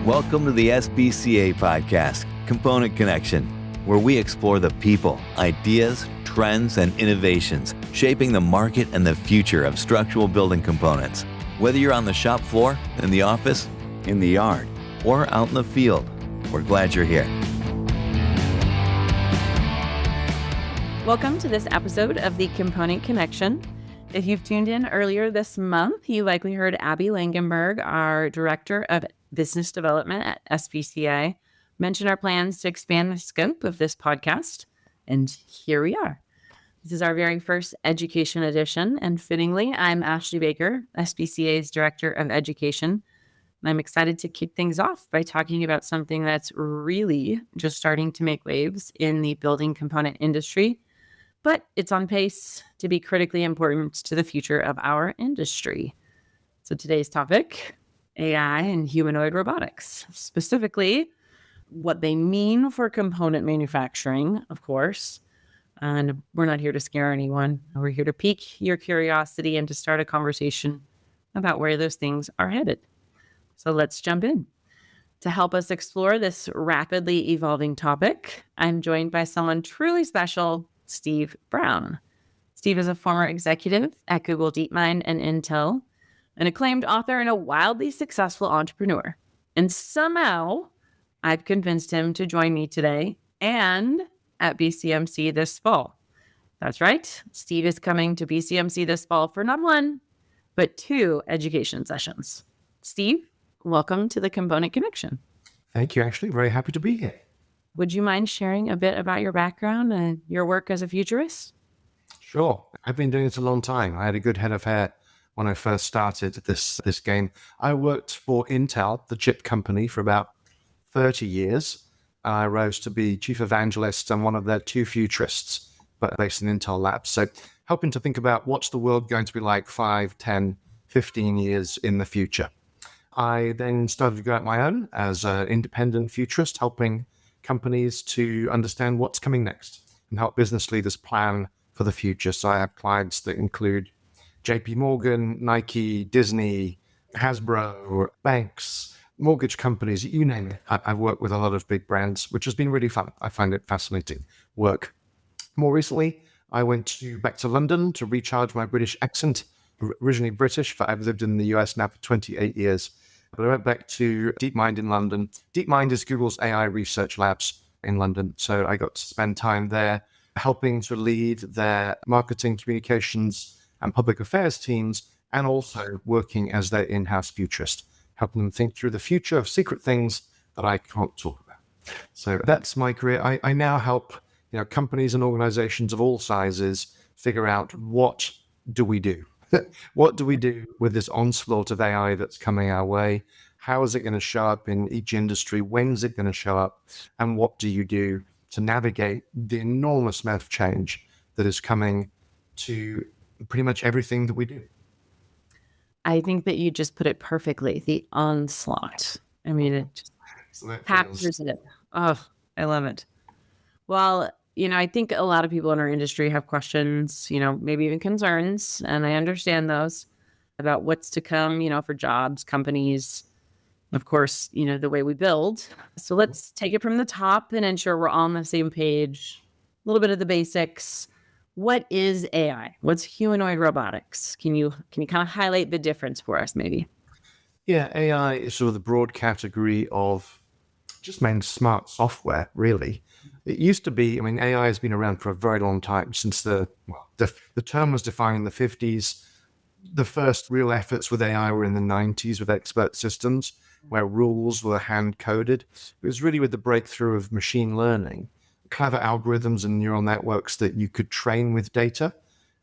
Welcome to the SBCA podcast, Component Connection, where we explore the people, ideas, trends, and innovations shaping the market and the future of structural building components. Whether you're on the shop floor, in the office, in the yard, or out in the field, we're glad you're here. Welcome to this episode of the Component Connection. If you've tuned in earlier this month, you likely heard Abby Langenberg, our Director of Business Development at SBCA, mention our plans to expand the scope of this podcast. And here we are. This is our very first education edition. And fittingly, I'm Ashley Baker, SBCA's Director of Education. And I'm excited to kick things off by talking about something that's really just starting to make waves in the building component industry, but it's on pace to be critically important to the future of our industry. So today's topic, AI and humanoid robotics, specifically what they mean for component manufacturing, of course. And we're not here to scare anyone. We're here to pique your curiosity and to start a conversation about where those things are headed. So let's jump in. To help us explore this rapidly evolving topic, I'm joined by someone truly special, Steve Brown. Steve is a former executive at Google DeepMind and Intel, an acclaimed author and a wildly successful entrepreneur. And somehow, I've convinced him to join me today and at BCMC this fall. That's right. Steve is coming to BCMC this fall for not one, but two education sessions. Steve, welcome to the Component Connection. Thank you, Ashley. Very happy to be here. Would you mind sharing a bit about your background and your work as a futurist? Sure. I've been doing this a long time. I had a good head of hair when I first started this game. I worked for Intel, the chip company, for about 30 years. I rose to be chief evangelist and one of their two futurists, but based in Intel labs. So helping to think about what's the world going to be like 5, 10, 15 years in the future. I then started to go out my own as an independent futurist, helping companies to understand what's coming next and help business leaders plan for the future. So I have clients that include JP Morgan, Nike, Disney, Hasbro, banks, mortgage companies, you name it. I've worked with a lot of big brands, which has been really fun. I find it fascinating work. More recently, I went back to London to recharge my British accent. Originally British, but I've lived in the US now for 28 years. But I went back to DeepMind in London. DeepMind is Google's AI research labs in London. So I got to spend time there helping to lead their marketing, communications, and public affairs teams, and also working as their in-house futurist, helping them think through the future of secret things that I can't talk about. So that's my career. I now help companies and organizations of all sizes figure out what do we do? What do we do with this onslaught of AI that's coming our way? How is it going to show up in each industry? When's it going to show up? And what do you do to navigate the enormous amount of change that is coming to pretty much everything that we do? I think that you just put it perfectly, the onslaught. I mean, it just captures it. Oh, I love it. Well, I think a lot of people in our industry have questions, maybe even concerns, and I understand those about what's to come, for jobs, companies, of course, the way we build. So let's take it from the top and ensure we're all on the same page. A little bit of the basics. What is AI? What's humanoid robotics? Can you kind of highlight the difference for us, maybe? Yeah, AI is sort of the broad category of just main smart software, really. It used to be, AI has been around for a very long time, since the term was defined in the 50s. The first real efforts with AI were in the 90s with expert systems, where rules were hand-coded. It was really with the breakthrough of machine learning, clever algorithms and neural networks that you could train with data,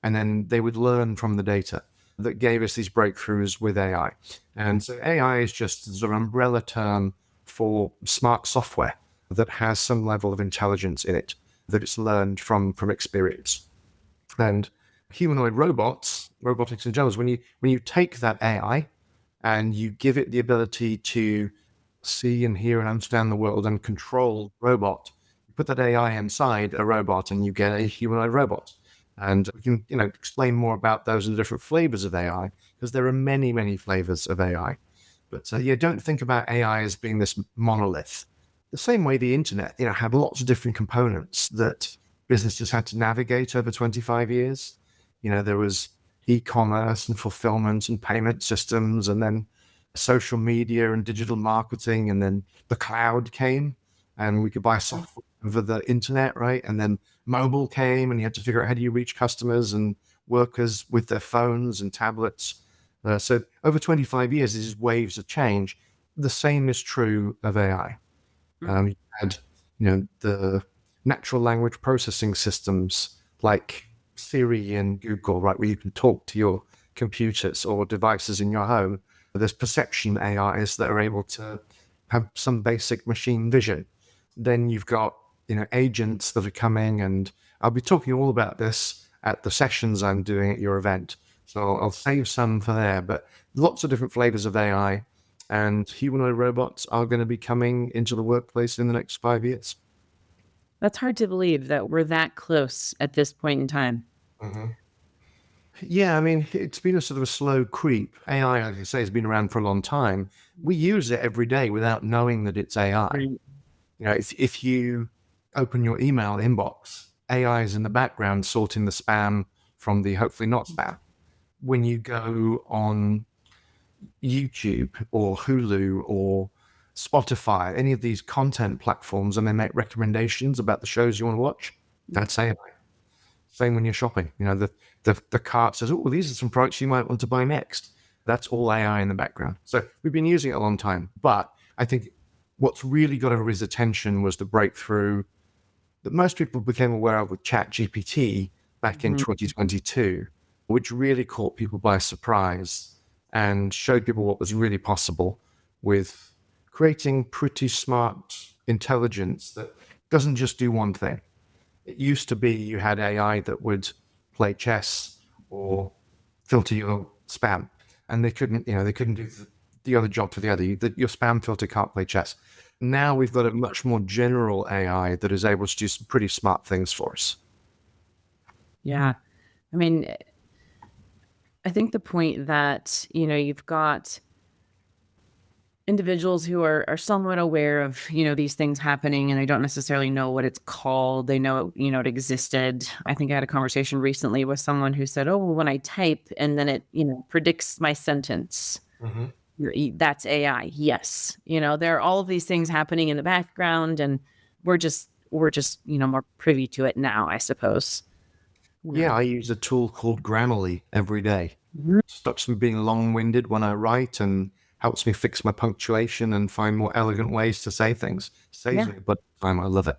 and then they would learn from the data, that gave us these breakthroughs with AI. And so AI is just an umbrella term for smart software that has some level of intelligence in it, that it's learned from experience. And humanoid robotics in general, is when you take that AI and you give it the ability to see and hear and understand the world and control robot, you put that AI inside a robot and you get a humanoid robot. And we can explain more about those and the different flavors of AI, because there are many, many flavors of AI. But yeah, don't think about AI as being this monolith. The same way the internet, had lots of different components that businesses had to navigate over 25 years. There was e-commerce and fulfillment and payment systems, and then social media and digital marketing, and then the cloud came, and we could buy software over the internet, right? And then mobile came, and you had to figure out how do you reach customers and workers with their phones and tablets. So over 25 years, these waves of change. The same is true of AI. You had, the natural language processing systems like Siri and Google, right, where you can talk to your computers or devices in your home. There's perception AIs that are able to have some basic machine vision. Then you've got, agents that are coming, and I'll be talking all about this at the sessions I'm doing at your event. So I'll save some for there, but lots of different flavors of AI, and humanoid robots are going to be coming into the workplace in the next 5 years. That's hard to believe that we're that close at this point in time. Mm-hmm. Yeah, I mean, it's been a sort of a slow creep. AI, as you say, has been around for a long time. We use it every day without knowing that it's AI. Right. If you open your email inbox, AI is in the background sorting the spam from the hopefully not spam. When you go on YouTube or Hulu or Spotify, any of these content platforms, and they make recommendations about the shows you want to watch, that's AI. Same when you're shopping. The cart says, oh, these are some products you might want to buy next. That's all AI in the background. So we've been using it a long time. But I think what's really got everybody's attention was the breakthrough that most people became aware of with ChatGPT back in 2022, which really caught people by surprise and showed people what was really possible with creating pretty smart intelligence that doesn't just do one thing. It used to be you had AI that would play chess or filter your spam, and they couldn't do the other job for the other. Your spam filter can't play chess. Now we've got a much more general AI that is able to do some pretty smart things for us. Yeah. I mean, I think the point that, you've got individuals who are somewhat aware of, these things happening, and they don't necessarily know what it's called. They know, it existed. I think I had a conversation recently with someone who said, oh, well, when I type and then it, predicts my sentence, that's AI. Yes. There are all of these things happening in the background, and we're just, more privy to it now, I suppose. Yeah, I use a tool called Grammarly every day. Stops me being long-winded when I write and helps me fix my punctuation and find more elegant ways to say things. Saves me, but I love it.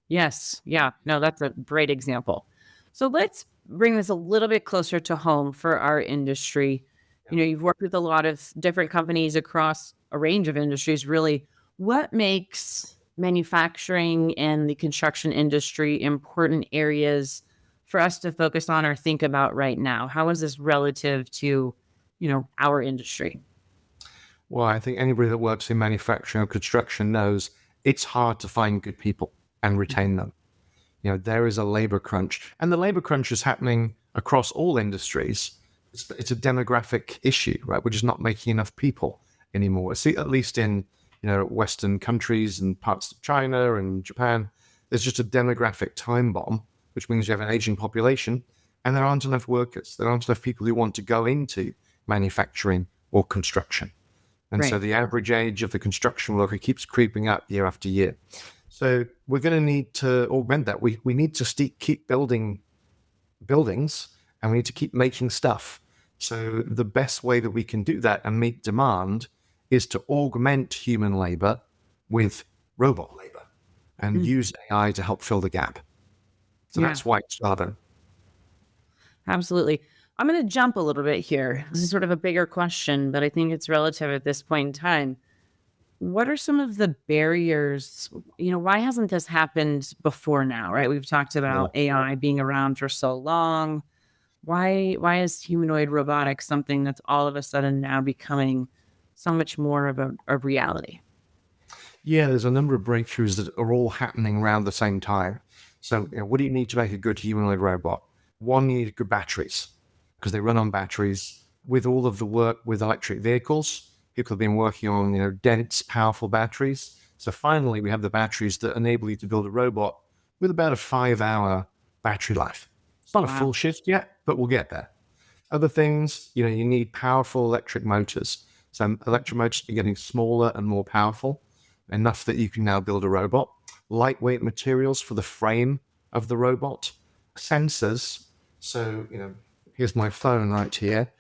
Yes. Yeah. No, that's a great example. So let's bring this a little bit closer to home for our industry. You've worked with a lot of different companies across a range of industries, really. What makes manufacturing and the construction industry important areas for us to focus on or think about right now? How is this relative to, our industry? Well, I think anybody that works in manufacturing or construction knows it's hard to find good people and retain them. There is a labor crunch, and the labor crunch is happening across all industries. It's a demographic issue, right? We're just not making enough people anymore. See, at least in, Western countries and parts of China and Japan, there's just a demographic time bomb, which means you have an aging population, and there aren't enough workers. There aren't enough people who want to go into manufacturing or construction. And so the average age of the construction worker keeps creeping up year after year. So we're going to need to augment that. We need to keep building buildings, and we need to keep making stuff. So the best way that we can do that and meet demand is to augment human labor with robot labor and use AI to help fill the gap. So that's why it's relevant. Absolutely. I'm going to jump a little bit here. This is sort of a bigger question, but I think it's relative at this point in time. What are some of the barriers? Why hasn't this happened before now, right? We've talked about AI being around for so long. Why is humanoid robotics something that's all of a sudden now becoming so much more of a reality? Yeah, there's a number of breakthroughs that are all happening around the same time. So what do you need to make a good humanoid robot? One, you need good batteries, because they run on batteries. With all of the work with electric vehicles, People have been working on, dense, powerful batteries. So finally, we have the batteries that enable you to build a robot with about a 5-hour battery life. It's not a full shift yet, but we'll get there. Other things, you need powerful electric motors. So electric motors are getting smaller and more powerful, enough that you can now build a robot. Lightweight materials for the frame of the robot. Sensors. So, here's my phone right here.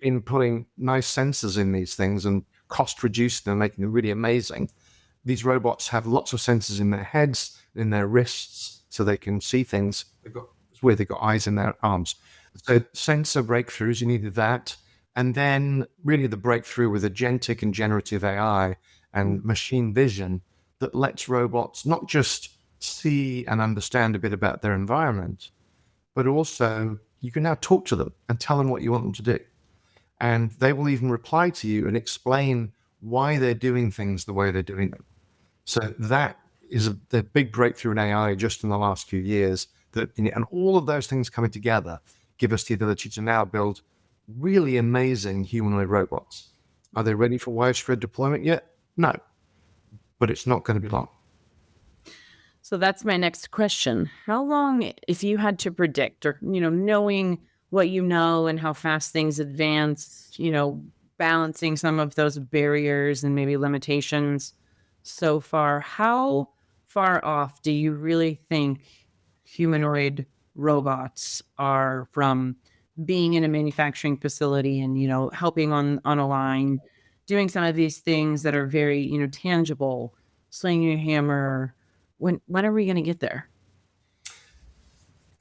In putting nice sensors in these things and cost reducing them, making them really amazing. These robots have lots of sensors in their heads, in their wrists, so they can see things. They've got eyes in their arms. So sensor breakthroughs, you needed that. And then really the breakthrough with agentic and generative AI and machine vision that lets robots not just see and understand a bit about their environment, but also you can now talk to them and tell them what you want them to do. And they will even reply to you and explain why they're doing things the way they're doing them. So that is the big breakthrough in AI just in the last few years. And all of those things coming together give us the ability to now build really amazing humanoid robots. Are they ready for widespread deployment yet? No, but it's not going to be long. So that's my next question. How long, if you had to predict, or, knowing what you know and how fast things advance, balancing some of those barriers and maybe limitations so far, how far off do you really think humanoid robots are from being in a manufacturing facility and, helping on a line, doing some of these things that are very, tangible, slinging a hammer? When are we going to get there?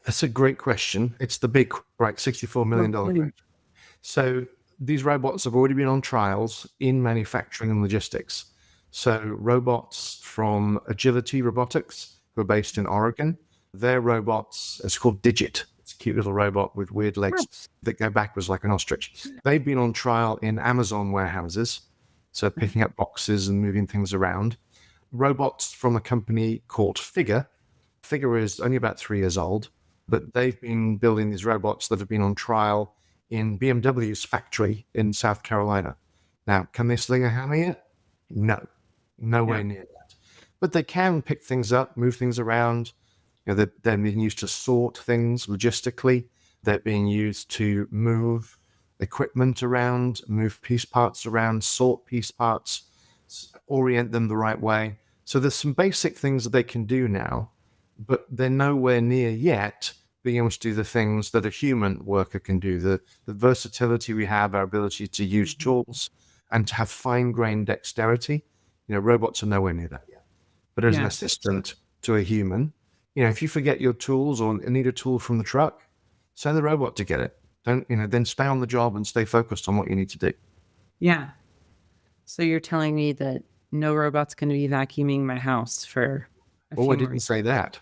That's a great question. It's the big, $64 million question. So these robots have already been on trials in manufacturing and logistics. So robots from Agility Robotics, who are based in Oregon, their robots, it's called Digit. It's a cute little robot with weird legs that go backwards like an ostrich. They've been on trial in Amazon warehouses, so picking up boxes and moving things around. Robots from a company called Figure. Figure is only about 3 years old, but they've been building these robots that have been on trial in BMW's factory in South Carolina. Now, can they sling a hammer yet? No, nowhere near that. But they can pick things up, move things around. They're being used to sort things logistically. They're being used to move equipment around, move piece parts around, sort piece parts, orient them the right way. So there's some basic things that they can do now, but they're nowhere near yet being able to do the things that a human worker can do. The versatility we have, our ability to use tools and to have fine-grained dexterity. Robots are nowhere near that yet. But as an assistant to a human, if you forget your tools or need a tool from the truck, send the robot to get it. Then stay on the job and stay focused on what you need to do. Yeah. So you're telling me that no robot's going to be vacuuming my house for a few I didn't say that.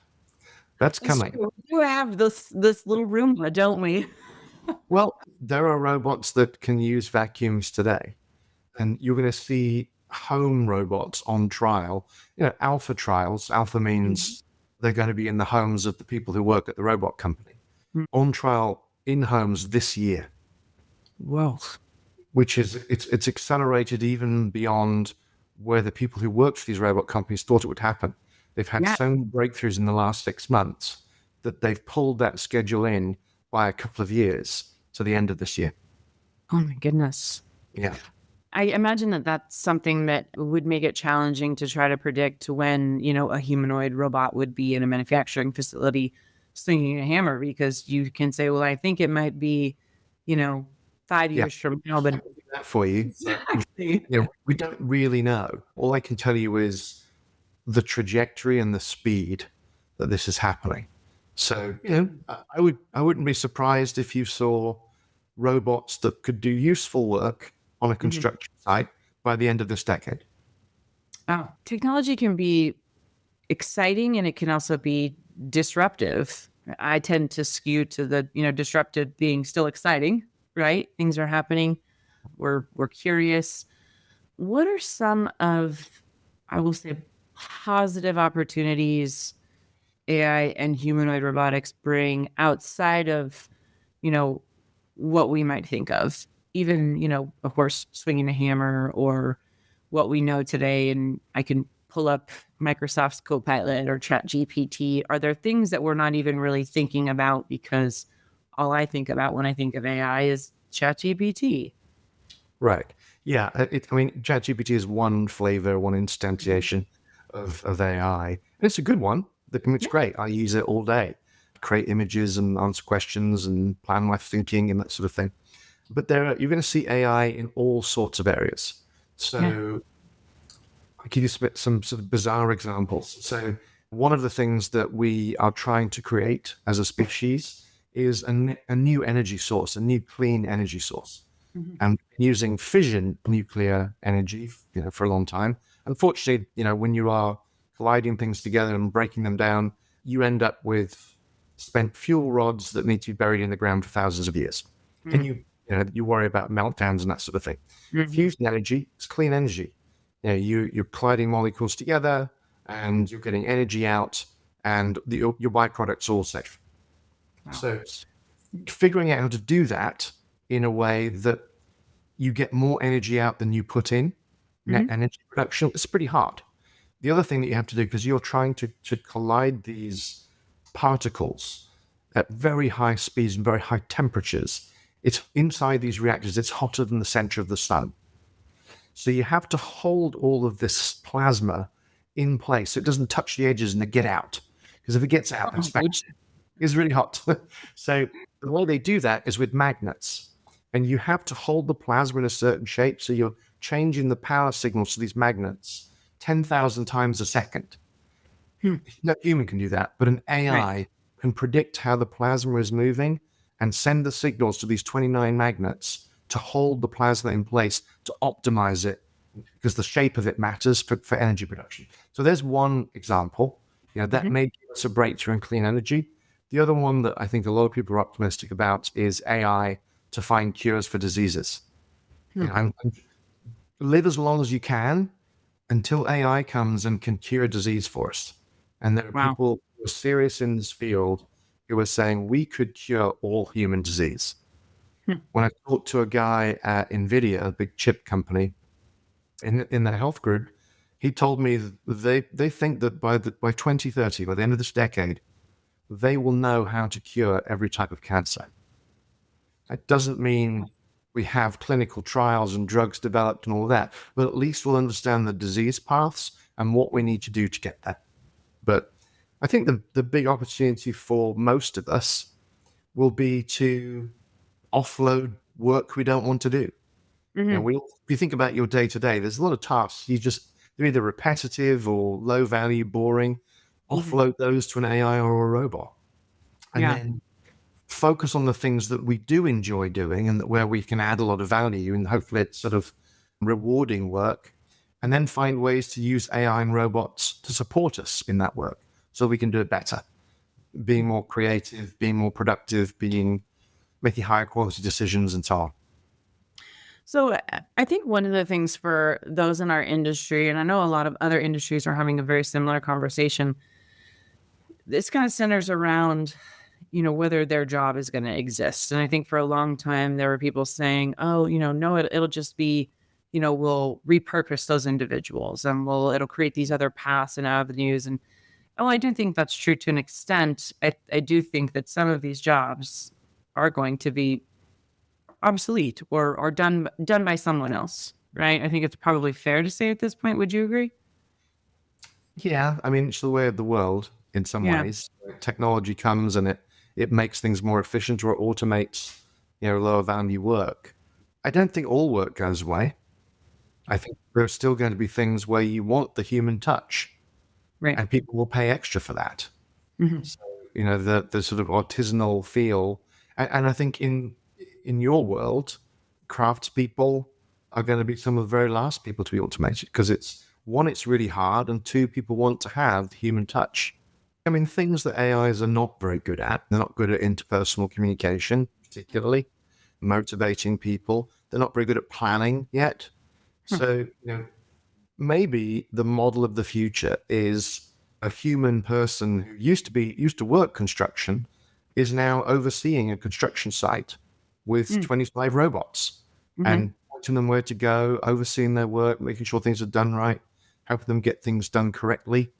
That's coming. You have this little Roomba, don't we? Well, there are robots that can use vacuums today. And you're going to see home robots on trial. Alpha trials. Alpha means they're going to be in the homes of the people who work at the robot company. On trial in homes this year. Whoa. Which is, it's accelerated even beyond where the people who worked for these robot companies thought it would happen. They've had so many breakthroughs in the last 6 months that they've pulled that schedule in by a couple of years to the end of this year. Oh my goodness. Yeah. I imagine that that's something that would make it challenging to try to predict when, a humanoid robot would be in a manufacturing facility swinging a hammer, because you can say, well, I think it might be, 5 years from now, but that for you. Exactly. We don't really know. All I can tell you is the trajectory and the speed that this is happening. So, I wouldn't be surprised if you saw robots that could do useful work on a construction site by the end of this decade. Oh, technology can be exciting and it can also be disruptive. I tend to skew to the, disruptive being still exciting, right? Things are happening. We're curious. What are some of, I will say, positive opportunities AI and humanoid robotics bring outside of, what we might think of? even, a horse swinging a hammer or what we know today, and I can pull up Microsoft's Copilot or ChatGPT. Are there things that we're not even really thinking about because all I think about when I think of AI is ChatGPT? Right. Yeah. ChatGPT is one flavor, one instantiation of AI. And it's a good one. It's great. I use it all day. Create images and answer questions and plan my thinking and that sort of thing. But you're going to see AI in all sorts of areas. So I'll give you some sort of bizarre examples. So one of the things that we are trying to create as a species is a new energy source, a new clean energy source. And using fission nuclear energy, for a long time. Unfortunately, when you are colliding things together and breaking them down, you end up with spent fuel rods that need to be buried in the ground for thousands of years. And you worry about meltdowns and that sort of thing. Fusion energy is clean energy. You're colliding molecules together and you're getting energy out, and your byproduct's all safe. Wow. So figuring out how to do that in a way that you get more energy out than you put in, net energy production, it's pretty hard. The other thing that you have to do, because you're trying to collide these particles at very high speeds and very high temperatures, it's inside these reactors, it's hotter than the center of the sun. So you have to hold all of this plasma in place so it doesn't touch the edges and it get out. Because if it gets out, it's really hot. So the way they do that is with magnets. And you have to hold the plasma in a certain shape. So you're changing the power signals to these magnets 10,000 times a second. No human can do that, but an AI can predict how the plasma is moving and send the signals to these 29 magnets to hold the plasma in place to optimize it, because the shape of it matters for energy production. So there's one example. That may give us a breakthrough in clean energy. The other one that I think a lot of people are optimistic about is AI to find cures for diseases. Live as long as you can until AI comes and can cure a disease for us. And there are people who are serious in this field who are saying we could cure all human disease. When I talked to a guy at NVIDIA, a big chip company, in the health group, he told me that they think that by 2030, by the end of this decade, they will know how to cure every type of cancer. That doesn't mean we have clinical trials and drugs developed and all that, but at least we'll understand the disease paths and what we need to do to get that. But I think the big opportunity for most of us will be to offload work we don't want to do. If you think about your day-to-day, there's a lot of tasks they're either repetitive or low value, boring. Offload those to an AI or a robot. And then focus on the things that we do enjoy doing and where we can add a lot of value, and hopefully it's sort of rewarding work. And then find ways to use AI and robots to support us in that work so we can do it better. Being more creative, being more productive, making higher quality decisions and so on. So I think one of the things for those in our industry, and I know a lot of other industries are having a very similar conversation, this kind of centers around, whether their job is going to exist. And I think for a long time, there were people saying, oh, no, it'll just be, we'll repurpose those individuals and it'll create these other paths and avenues. And I do think that's true to an extent. I do think that some of these jobs are going to be obsolete or done by someone else, right? I think it's probably fair to say at this point. Would you agree? Yeah, it's the way of the world in some ways. Technology comes and it makes things more efficient or automates, lower value work. I don't think all work goes away. I think there are still going to be things where you want the human touch, right? And people will pay extra for that. So, the sort of artisanal feel, and I think in your world, craftspeople are going to be some of the very last people to be automated, because it's really hard, and two, people want to have the human touch. Things that AIs are not very good at. They're not good at interpersonal communication, particularly motivating people. They're not very good at planning yet. So, maybe the model of the future is a human person who used to work construction is now overseeing a construction site with 25 robots. and pointing them where to go, overseeing their work, making sure things are done right, helping them get things done correctly.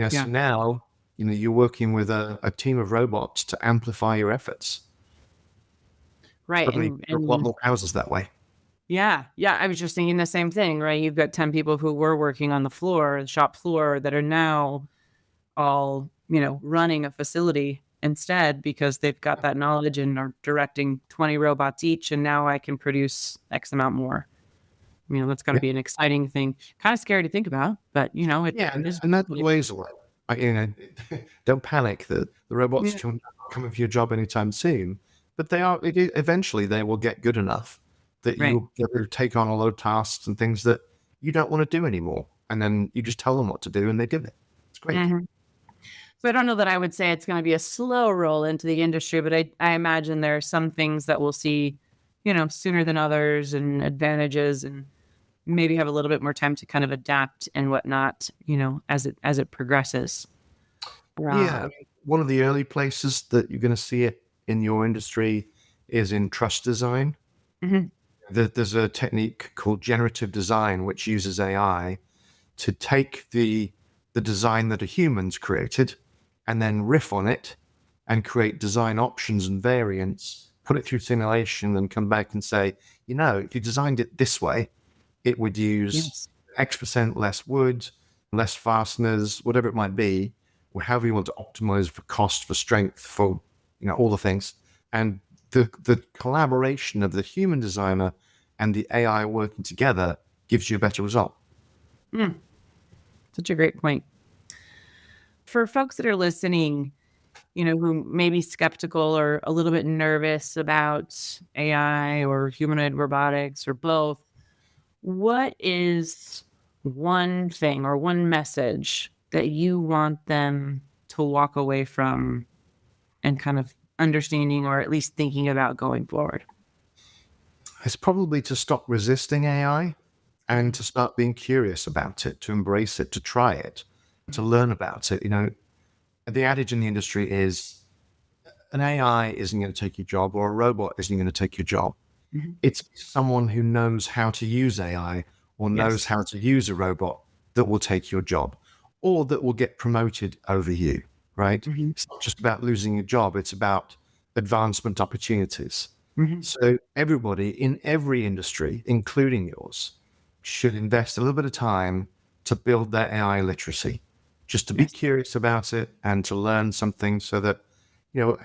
So now, you're working with a team of robots to amplify your efforts. Right. Probably a lot more houses that way. Yeah. I was just thinking the same thing, right? You've got 10 people who were working on the shop floor that are now all, running a facility instead because they've got that knowledge and are directing 20 robots each. And now I can produce X amount more. That's got to be an exciting thing. Kind of scary to think about, but it is. And that weighs a lot. Don't panic that the robots come for your job anytime soon, but eventually they will get good enough that you'll be able to take on a lot of tasks and things that you don't want to do anymore. And then you just tell them what to do and they do it. It's great. So I don't know that I would say it's going to be a slow roll into the industry, but I imagine there are some things that we'll see, sooner than others and advantages, and maybe have a little bit more time to kind of adapt and whatnot, as it progresses. Yeah. One of the early places that you're going to see it in your industry is in truss design. There's a technique called generative design, which uses AI to take the design that a human's created and then riff on it and create design options and variants, put it through simulation and come back and say, if you designed it this way, it would use X% less wood, less fasteners, whatever it might be, or however you want to optimize for cost, for strength, for, all the things. And the collaboration of the human designer and the AI working together gives you a better result. Such a great point. For folks that are listening, who may be skeptical or a little bit nervous about AI or humanoid robotics or both, what is one thing or one message that you want them to walk away from and kind of understanding or at least thinking about going forward? It's probably to stop resisting AI and to start being curious about it, to embrace it, to try it, to learn about it. The adage in the industry is an AI isn't going to take your job, or a robot isn't going to take your job. It's someone who knows how to use AI or knows how to use a robot that will take your job or that will get promoted over you, right? It's not just about losing your job. It's about advancement opportunities. So everybody in every industry, including yours, should invest a little bit of time to build their AI literacy, just to be curious about it and to learn something so that, there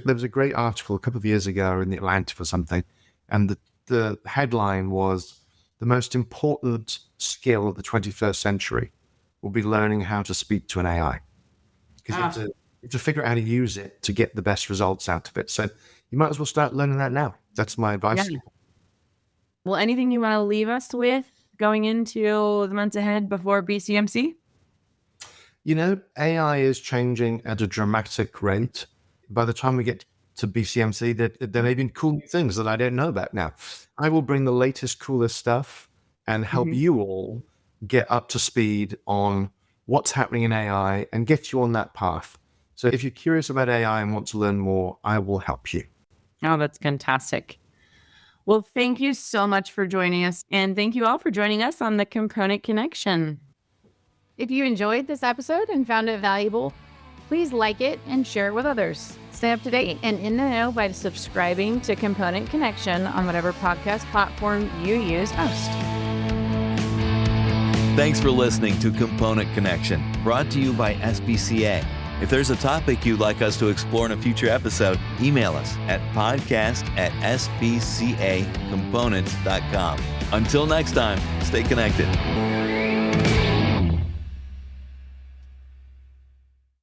was a great article a couple of years ago in the Atlantic or something, and the headline was, the most important skill of the 21st century will be learning how to speak to an AI. Because you have to figure out how to use it to get the best results out of it. So you might as well start learning that now. That's my advice. Well, anything you want to leave us with going into the months ahead before BCMC? AI is changing at a dramatic rate. By the time we get to BCMC, there may be cool things that I don't know about now. I will bring the latest, coolest stuff and help you all get up to speed on what's happening in AI and get you on that path. So if you're curious about AI and want to learn more, I will help you. Oh, that's fantastic. Well, thank you so much for joining us. And thank you all for joining us on the Component Connection. If you enjoyed this episode and found it valuable, please like it and share it with others. Stay up to date and in the know by subscribing to Component Connection on whatever podcast platform you use most. Thanks for listening to Component Connection, brought to you by SBCA. If there's a topic you'd like us to explore in a future episode, email us at podcast@sbcacomponents.com. Until next time, stay connected.